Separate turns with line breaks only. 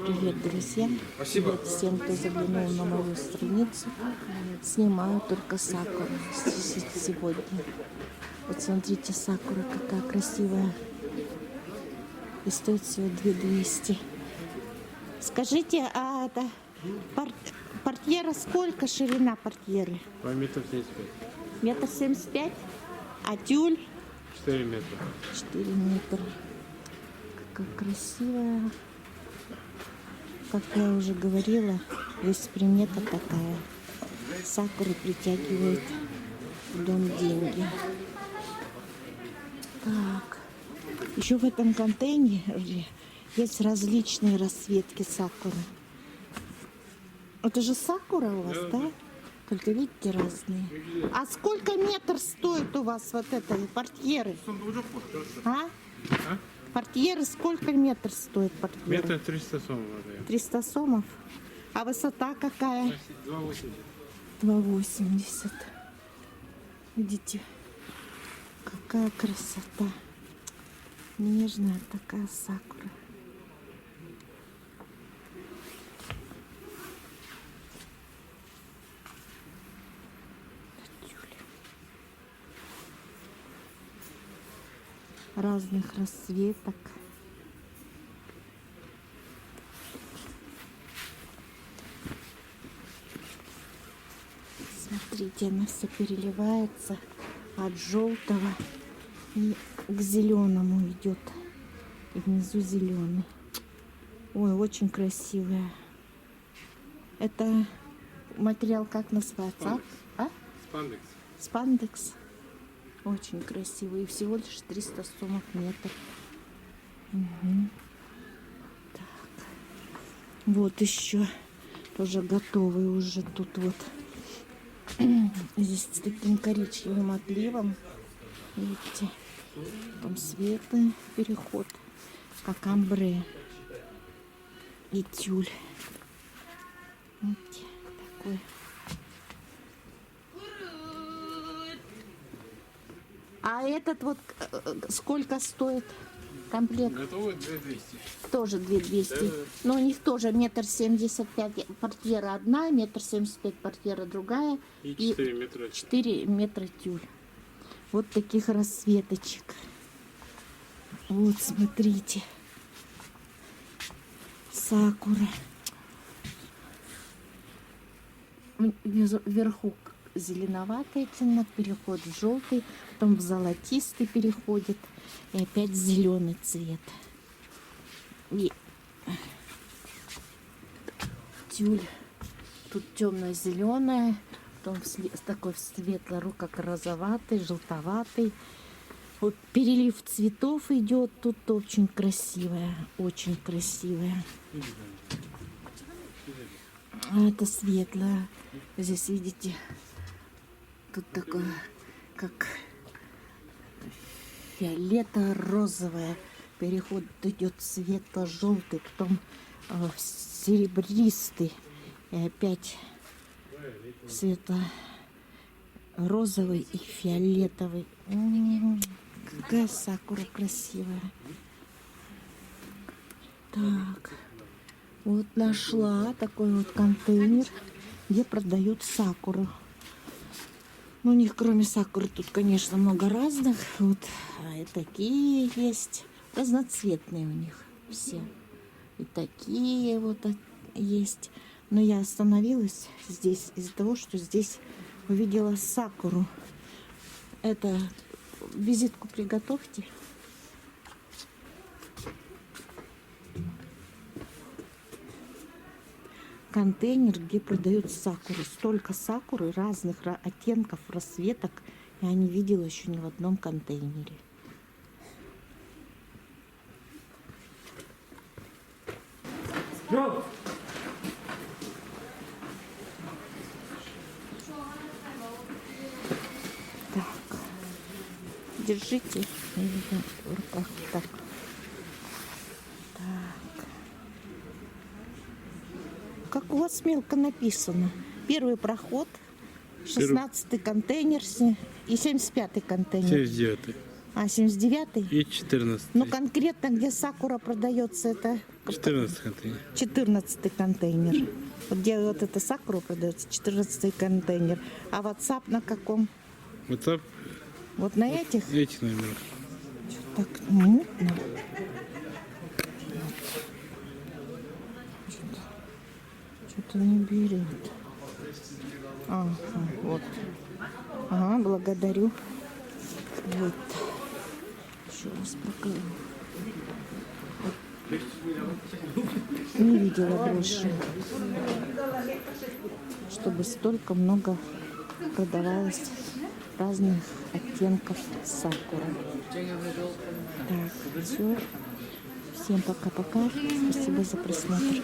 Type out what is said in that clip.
Привет, друзья!
Спасибо.
Привет всем, кто заглянул на мою страницу. Снимаю только сакуру сегодня. Вот смотрите, сакура какая красивая. И стоит всего 2200. Скажите, а это портьера сколько, ширина портьеры?
По метру 75.
Метр 75? А тюль?
4 метра.
4 метра. Какая красивая. Как я уже говорила, есть примета такая. Сакуры притягивают в дом деньги. Так. Еще в этом контейнере есть различные расцветки сакуры. Это же сакура у вас, да? Только видите, разные. А сколько метр стоит у вас вот этой портьеры? А? Портьеры сколько метр стоит портьеры?
Метр 300 сомов.
300 сомов? А высота какая?
2,80.
2,80. Видите, какая красота. Нежная такая сакура. Разных расцветок. Смотрите, она все переливается от желтого и к зеленому идет. И внизу зеленый. Ой, очень красивая. Это материал как называется? А?
Спандекс.
Спандекс. Очень красивый. И всего лишь 300 сомов метр. Угу. Так. Вот еще тоже готовый уже тут вот. Здесь с таким коричневым отливом. Видите? Там светлый переход. Как амбре. И тюль. Видите? Такой. А этот вот сколько стоит комплект?
Это вот 2200.
Тоже 2200.
Да.
Но у них тоже 1,75 м портьера одна, 1,75 м портьера другая.
И 4 метра.
4 метра тюль. Вот таких расцветочек. Вот, смотрите. Сакура. Вверху зеленоватый оттенок, переход в желтый, потом в золотистый переходит, и опять зеленый цвет. И тюль тут темно-зеленая, потом такой светло, как розоватый, желтоватый. Вот перелив цветов идет, тут очень красивая, очень красивая. А это светлое. Здесь видите, тут такое, как фиолетово-розовое. Переход идет светло-желтый, потом серебристый. И опять светло-розовый и фиолетовый. Какая сакура красивая. Так, вот нашла такой вот контейнер, где продают сакуру. Ну, у них кроме сакуры тут, конечно, много разных. Вот и такие есть. Разноцветные у них все. И такие вот есть. Но я остановилась здесь из-за того, что здесь увидела сакуру. Это визитку приготовьте. Контейнер, где продают сакуры. Столько сакуры разных оттенков, расцветок. Я не видела еще ни в одном контейнере. Так. Держите. В руках так. Как у вас мелко написано. Первый проход, 16-й контейнер и 75-й контейнер.
79.
А, 79-й?
И 14.
Ну, конкретно, где сакура продается, это
14 контейнер.
14 контейнер. Вот где вот эта сакура продается, 14 контейнер. А WhatsApp на каком?
WhatsApp
Вот на этих?
эти номера.
Так мутно. Что-то не берет. Ага, вот. Ага, благодарю. Вот. Еще раз покажу. Не видела больше, чтобы столько много продавалось разных оттенков сакуры. Так, все. Всем пока-пока. Спасибо за просмотр.